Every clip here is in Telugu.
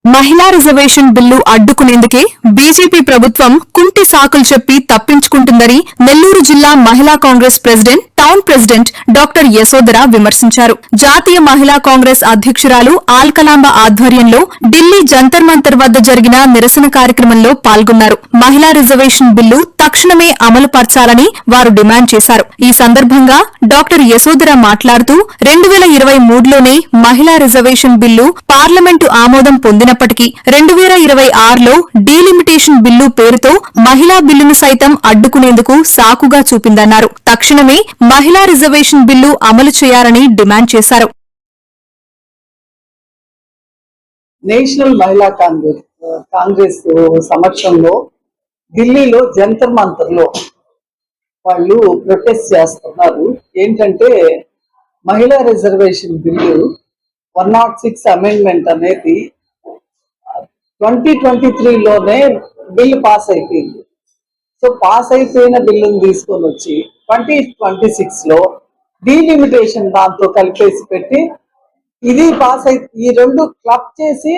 మహిళా రిజర్వేషన్ బిల్లు అడ్డుకునేందుకే బీజేపీ ప్రభుత్వం కుంటి సాకులు చెప్పి తప్పించుకుంటుందని నెల్లూరు జిల్లా మహిళా Congress president town president doctor Yashodhara విమర్శించారు. జాతీయ మహిళా కాంగ్రెస్ అధ్యక్షురాలు ఆల్కలాంబ ఆధ్వర్యంలో ఢిల్లీ జంతర్ మంతర్ వద్ద జరిగిన నిరసన కార్యక్రమంలో పాల్గొన్నారు. మహిళా రిజర్వేషన్ బిల్లు తక్షణమే అమలు పరచాలని వారు డిమాండ్ చేశారు. ఈ సందర్భంగా డాక్టర్ యశోధర మాట్లాడుతూ 2023లోనే మహిళా రిజర్వేషన్ బిల్లు పార్లమెంటు ఆమోదం పొందినప్పటికీ 2026లో డీలిమిటేషన్ బిల్లు పేరుతో మహిళా బిల్లును సైతం అడ్డుకునేందుకు సాకుగా చూపిందన్నారు. తక్షణమే మహిళా రిజర్వేషన్ బిల్లు అమలు చేయాలని డిమాండ్ చేశారు. నేషనల్ మహిళా కాంగ్రెస్ సమక్షంలో ఢిల్లీలో జంతర్ మంతర్ లో వాళ్ళు ప్రొటెస్ట్ చేస్తున్నారు. ఏంటంటే మహిళా రిజర్వేషన్ బిల్లు 106 అమెండ్మెంట్ అనేది 2023లోనే బిల్లు పాస్ అయిపోయింది. సో పాస్ అయిపోయిన బిల్లును తీసుకొని వచ్చి 2026లో డీలిమిటేషన్ దాంతో కలిపేసి పెట్టి ఇది పాస్ అయి ఈ రెండు క్లబ్ చేసి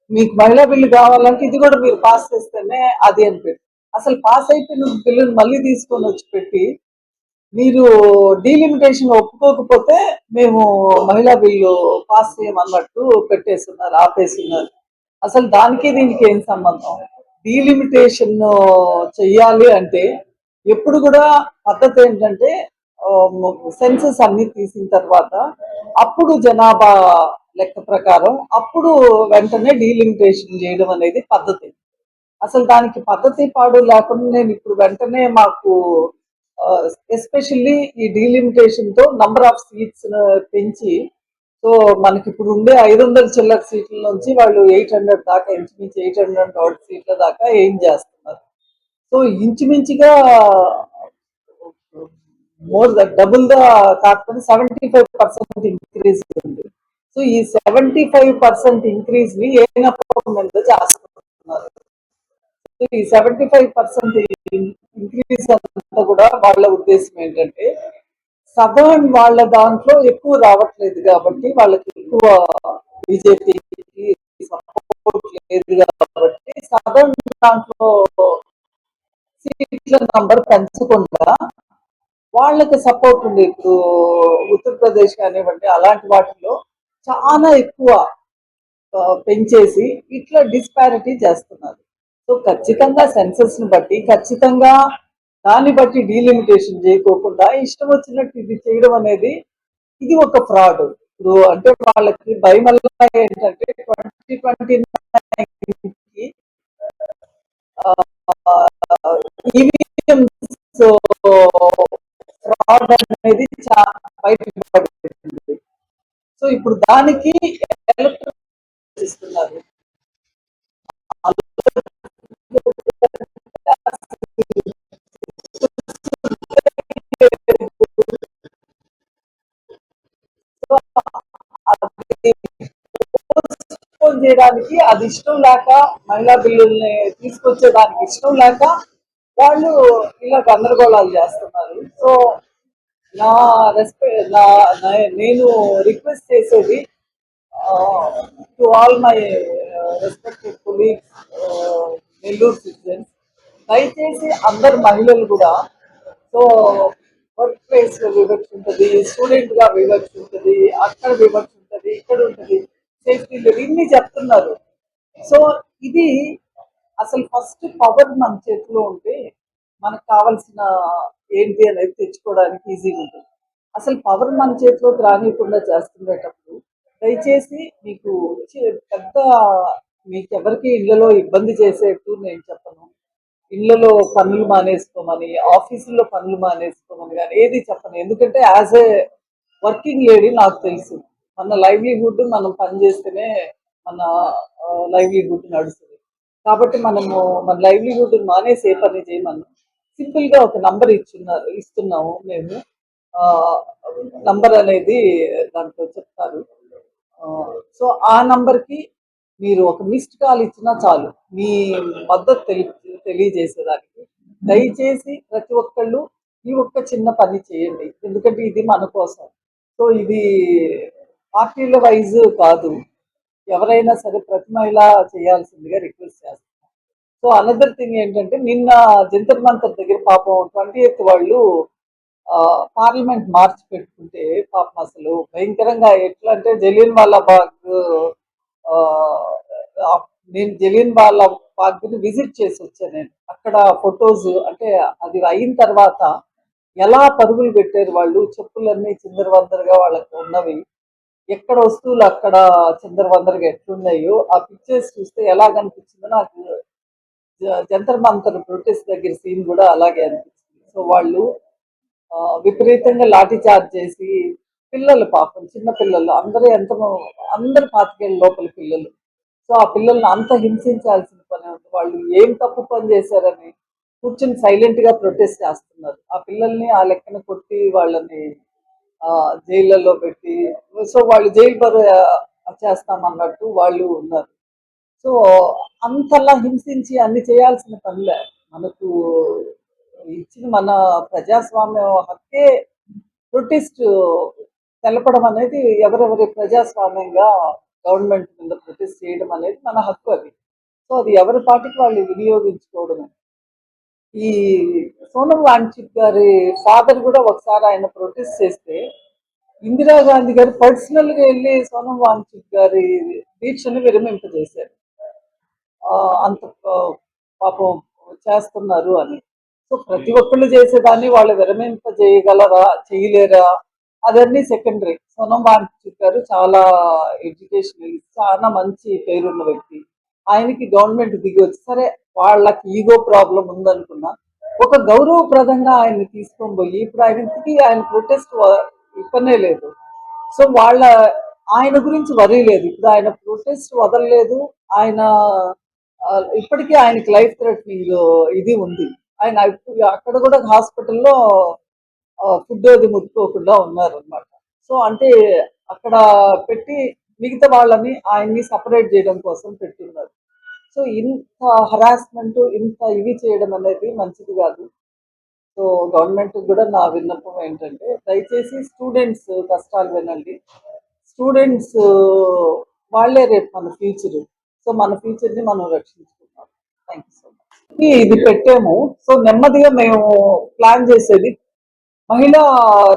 మీకు మహిళా బిల్లు కావాలంటే ఇది కూడా మీరు పాస్ చేస్తేనే అది అని పెట్టి అసలు పాస్ అయిపోయిన బిల్లును మళ్ళీ తీసుకొని వచ్చి పెట్టి మీరు డీలిమిటేషన్ ఒప్పుకోకపోతే మేము మహిళా బిల్లు పాస్ చేయమన్నట్టు పెట్టేస్తున్నారు, ఆపేస్తున్నారు. అసలు దానికి దీనికి ఏం సంబంధం? డీలిమిటేషన్ చెయ్యాలి అంటే ఎప్పుడు కూడా పద్ధతి ఏంటంటే సెన్సస్ అన్ని తీసిన తర్వాత అప్పుడు జనాభా లెక్క ప్రకారం అప్పుడు వెంటనే డీలిమిటేషన్ చేయడం అనేది పద్ధతి. అసలు దానికి పద్ధతి పాడు లేకుండా నేను ఇప్పుడు వెంటనే మాకు ఎస్పెషల్లీ ఈ డీలిమిటేషన్ తో నంబర్ ఆఫ్ సీట్స్ పెంచి సో మనకి ఇప్పుడు ఉండే 500 చిల్లర సీట్ల నుంచి వాళ్ళు 800 దాకా ఇంచుమించి 800 సీట్ల దాకా ఏం చేస్తున్నారు. సో ఇంచుమించుగా మోర్ డబుల్ దా కాకపోతే 75% ఇంక్రీజ్ ఉంది. సో ఈ 75% ఇంక్రీజ్ ని ఏ మీద చేస్తున్నారు. సో ఈ 75% ఇంక్రీజ్ అంతా కూడా వాళ్ళ ఉద్దేశం ఏంటంటే సదర్న్ వాళ్ళ దాంట్లో ఎక్కువ రావట్లేదు కాబట్టి వాళ్ళకి ఎక్కువ బీజేపీకి సపోర్ట్ లేదు కాబట్టి సదర్న్ దాంట్లో సీట్ల నంబర్ పెంచకుండా వాళ్ళకి సపోర్ట్ ఉంది. ఇప్పుడు ఉత్తరప్రదేశ్ కానివ్వండి అలాంటి వాటిలో చాలా ఎక్కువ పెంచేసి ఇట్లా డిస్పారిటీ చేస్తున్నారు. సో ఖచ్చితంగా సెన్సస్ ని బట్టి ఖచ్చితంగా దాన్ని బట్టి డీలిమిటేషన్ చేయకోకుండా ఇష్టం వచ్చినట్టు ఇది చేయడం అనేది ఇది ఒక ఫ్రాడ్. ఇప్పుడు అంటే వాళ్ళకి భయం వల్ల ఏంటంటే 2029కి ఈవీఎంస్ ఫ్రాడ్ అనేది బయటపడుతుంది. సో ఇప్పుడు దానికి ఎలక్ట్రిక్ ఇస్తున్నారు. చేయడానికి అది ఇష్టం లేక మహిళా బిల్లుల్ని తీసుకొచ్చేదానికి ఇష్టం లేక వాళ్ళు ఇలా గందరగోళాలు చేస్తున్నారు. సో నేను రిక్వెస్ట్ చేసేది to all my respected colleagues Nellore citizens, దయచేసి అందరు మహిళలు కూడా సో వర్క్ ప్లేస్ లో వివక్ష ఉంటుంది, స్టూడెంట్ గా వివక్ష ఉంటుంది, అక్కడ వివక్ష ఉంటుంది, ఇక్కడ ఉంటుంది, సేఫ్టీ లేదు, ఇన్ని చెప్తున్నారు. సో ఇది అసలు ఫస్ట్ పవర్ మన చేతిలో ఉంటే మనకు కావాల్సిన ఏంటి అనేది తెచ్చుకోవడానికి ఈజీగా ఉంటుంది. అసలు పవర్ మన చేతిలోకి రానియకుండా చేస్తుండేటప్పుడు దయచేసి మీకు పెద్ద మీకు ఎవరికి ఇళ్లలో ఇబ్బంది చేసేట్టు నేను చెప్పను. ఇళ్లలో పనులు మానేసుకోమని, ఆఫీసుల్లో పనులు మానేసుకోమని కానీ ఏది చెప్పను. ఎందుకంటే యాజ్ ఏ వర్కింగ్ లేడీ నాకు తెలుసు మన లైవ్లీహుడ్ మనం పని చేస్తేనే మన లైవ్లీహుడ్ నడుస్తుంది. కాబట్టి మనము మన లైవ్లీహుడ్ మానేసి ఏ పని చేయమను. సింపుల్ గా ఒక నంబర్ ఇస్తున్నాము మేము. నంబర్ అనేది దాంట్లో చెప్తారు. సో ఆ నంబర్ కి మీరు ఒక మిస్డ్ కాల్ ఇచ్చినా చాలు మీ మద్దతు తెలియజేసేదానికి. దయచేసి ప్రతి ఒక్కళ్ళు ఈ ఒక్క చిన్న పని చేయండి, ఎందుకంటే ఇది మన కోసం. సో ఇది పార్టీల వైజ్ కాదు, ఎవరైనా సరే ప్రతి మహిళ చేయాల్సిందిగా రిక్వెస్ట్ చేస్తాను. సో అనదర్ థింగ్ ఏంటంటే నిన్న జంతర్ మంతర్ దగ్గర పాపం 28th వాళ్ళు పార్లమెంట్ మార్చ్ పెట్టుకుంటే పాపం అసలు భయంకరంగా ఎట్లా అంటే జలియన్ వాలా బాగ్ ఆ, ఆ, నేను జలియన్ వాలా బాగ్ ని విజిట్ చేసి వచ్చాను. నేను అక్కడ ఫొటోస్ అంటే అది అయిన తర్వాత ఎలా పరుగులు పెట్టారు వాళ్ళు, చెప్పులన్నీ చిందరవందరగా వాళ్ళకి ఉన్నవి, ఎక్కడ వస్తువులు అక్కడ చిందరవందరగా ఎట్లున్నాయో ఆ పిక్చర్స్ చూస్తే ఎలా కనిపించిందో నాకు జంతర్ మంతర్ ప్రొటెస్ట్ దగ్గర సీన్ కూడా అలాగే అనిపించింది. సో వాళ్ళు విపరీతంగా లాఠీ చార్జ్ చేసి పిల్లలు పాపం చిన్న పిల్లలు అందరు 25 లోపల పిల్లలు. సో ఆ పిల్లల్ని అంత హింసించాల్సిన పని ఉంది. వాళ్ళు ఏం తప్పు పని చేశారని కూర్చుని సైలెంట్ గా ప్రొటెస్ట్ చేస్తున్నారు. ఆ పిల్లల్ని ఆ లెక్కన కొట్టి వాళ్ళని జైళ్ళలో పెట్టి, సో వాళ్ళు జైలు చేస్తామన్నట్టు వాళ్ళు ఉన్నారు. సో అంతలా హింసించి అన్ని చేయాల్సిన పనిలే. మనకు ఇచ్చిన మన ప్రజాస్వామ్య హక్కే ప్రొటెస్ట్ తెలపడం అనేది, ఎవరెవరి ప్రజాస్వామ్యంగా గవర్నమెంట్ మీద ప్రొటెస్ట్ చేయడం అనేది మన హక్కు అది. సో అది ఎవరి పాటికి వాళ్ళు వినియోగించుకోవడమే. ఈ సోనం వాంగ్చుక్ గారి ఫాదర్ కూడా ఒకసారి ఆయన ప్రొటెస్ట్ చేస్తే ఇందిరాగాంధీ గారు పర్సనల్ గా వెళ్ళి సోనం వాంగ్చుక్ గారి దీక్షను విరమింపజేశారు. అంత పాపం చేస్తున్నారు అని. సో ప్రతి ఒక్కళ్ళు చేసేదాన్ని వాళ్ళు విరమింపజేయగలరా చేయలేరా అదన్నీ సెకండరీ. సోనం వాంగ్చుక్ గారు చాలా ఎడ్యుకేషనల్, చాలా మంచి పేరున్న వ్యక్తి. ఆయనకి గవర్నమెంట్ దిగి వచ్చి సరే వాళ్ళకి ఈగో ప్రాబ్లం ఉందనుకున్నా ఒక గౌరవప్రదంగా ఆయన్ని తీసుకొని పోయి ఇప్పుడు ఆయన ప్రొటెస్ట్ ఇవ్వనే లేదు. సో ఆయన గురించి వరీ లేదు. ఇప్పుడు ఆయన ప్రొటెస్ట్ వదలలేదు. ఆయన ఇప్పటికీ ఆయనకి లైఫ్ థ్రెటనింగ్ ఇది ఉంది. ఆయన అక్కడ కూడా హాస్పిటల్లో ఫుడ్ అది ముట్టుకోకుండా ఉన్నారు అనమాట. సో అంటే అక్కడ పెట్టి మిగతా వాళ్ళని ఆయన్ని సపరేట్ చేయడం కోసం పెట్టున్నారు. సో ఇంత హరాస్మెంట్, ఇంత ఇవి చేయడం అనేది మంచిది కాదు. సో గవర్నమెంట్ కూడా నా విన్నపం ఏంటంటే దయచేసి స్టూడెంట్స్ కష్టాలు వినండి. స్టూడెంట్స్ వాళ్ళే రేపు మన ఫ్యూచర్. సో మన ఫ్యూచర్ ని మనం రక్షించుకుందాం. Thank you so much. ఇది పెట్టాము. సో నెమ్మదిగా మేము ప్లాన్ చేసేది మహిళా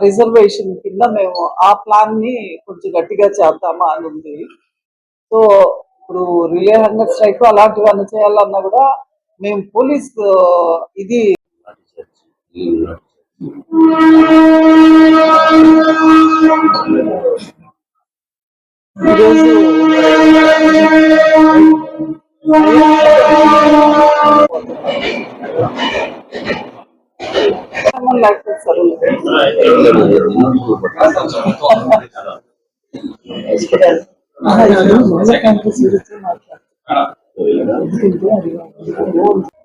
రిజర్వేషన్ కింద మేము ఆ ప్లాన్ ని కొంచెం గట్టిగా చేద్దామా అని ఉంది. సో ఇప్పుడు రిలే హంగర్ స్ట్రైక్ అలాంటివన్నీ చేయాలన్నా కూడా మేము పోలీస్ ఇది ఈరోజు మాట్లాడుతున్నాం.